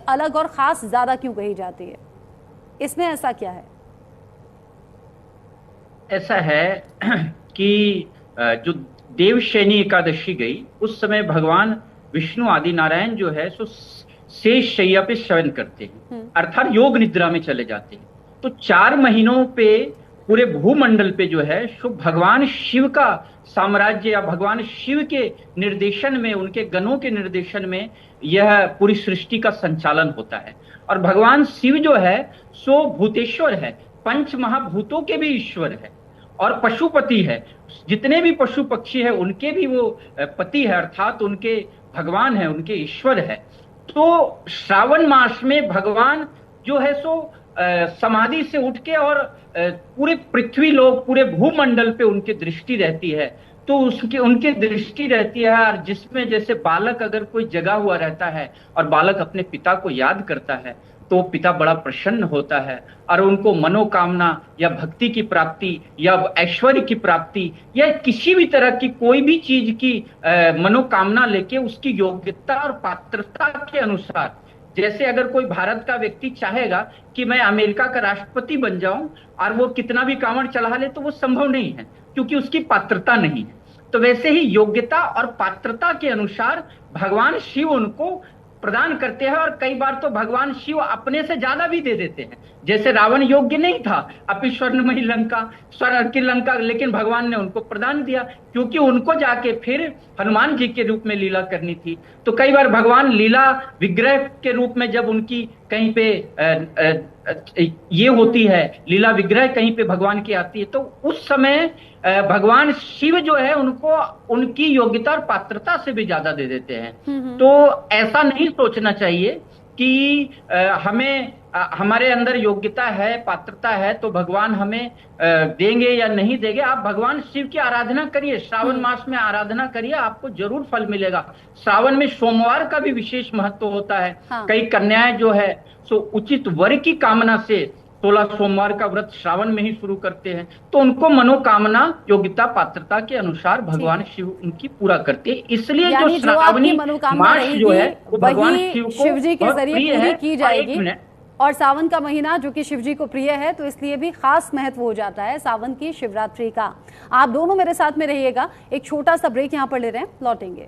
अलग और खास ज्यादा क्यों कही जाती है? इसमें ऐसा क्या है? ऐसा है कि जो देवशयनी एकादशी गई उस समय भगवान विष्णु आदि नारायण जो है सो शेष शैया पे शयन करते हैं, हम्म। अर्थात योग निद्रा में चले जाते हैं। तो 4 महीनों पे पूरे भूमंडल पे जो है सो भगवान शिव का साम्राज्य या भगवान शिव के निर्देशन में, उनके गणों के निर्देशन में यह पूरी सृष्टि का संचालन होता है। और भगवान शिव जो है सो भूतेश्वर है, पंच महाभूतों के भी ईश्वर है और पशुपति है। जितने भी पशु पक्षी है उनके भी वो पति है, अर्थात उनके भगवान है, उनके ईश्वर है। तो श्रावण मास में भगवान जो है सो समाधि से उठ के और पूरे पृथ्वी लोक, पूरे भूमंडल पे उनकी दृष्टि रहती है। तो उसकी उनकी दृष्टि रहती है, और जिसमें जैसे बालक अगर कोई जगा हुआ रहता है और बालक अपने पिता को याद करता है तो पिता बड़ा प्रसन्न होता है और उनको मनोकामना या भक्ति की प्राप्ति या ऐश्वर्य की प्राप्ति या किसी भी तरह की कोई भी चीज की मनोकामना लेके उसकी योग्यता और पात्रता के अनुसार, जैसे अगर कोई भारत का व्यक्ति चाहेगा कि मैं अमेरिका का राष्ट्रपति बन जाऊं और वो कितना भी कांवड़ चढ़ा ले तो वो संभव नहीं है क्योंकि उसकी पात्रता नहीं है। तो वैसे ही योग्यता और पात्रता के अनुसार भगवान शिव उनको प्रदान करते हैं, और कई बार तो भगवान शिव अपने से ज्यादा भी दे देते हैं। जैसे रावण योग्य नहीं था, अपनी स्वर्णमयी लंका, स्वर्ण की लंका, लेकिन भगवान ने उनको प्रदान दिया क्योंकि उनको जाके फिर हनुमान जी के रूप में लीला करनी थी। तो कई बार भगवान लीला विग्रह के रूप में जब उनकी कहीं पे ये होती है, लीला विग्रह कहीं पे भगवान की आती है, तो उस समय भगवान शिव जो है उनको उनकी योग्यता और पात्रता से भी ज्यादा दे देते हैं। तो ऐसा नहीं सोचना चाहिए कि हमें हमारे अंदर योग्यता है, पात्रता है तो भगवान हमें देंगे या नहीं देंगे। आप भगवान शिव की आराधना करिए, श्रावण मास में आराधना करिए, आपको जरूर फल मिलेगा। श्रावण में सोमवार का भी विशेष महत्व होता है। हाँ। कई कन्याएं जो है सो उचित वर की कामना से 16 सोमवार का व्रत श्रावण में ही शुरू करते हैं, तो उनको मनोकामना योग्यता पात्रता के अनुसार भगवान शिव उनकी पूरा करते हैं। इसलिए जो श्रावणी मास जो है वो भगवान शिव जी के जरिए पूरी की जाएगी। और सावन का महीना जो कि शिव जी को प्रिय है, तो इसलिए भी खास महत्व हो जाता है सावन की शिवरात्रि का। आप दोनों मेरे साथ में रहिएगा, एक छोटा सा ब्रेक यहाँ पर ले रहे हैं, लौटेंगे।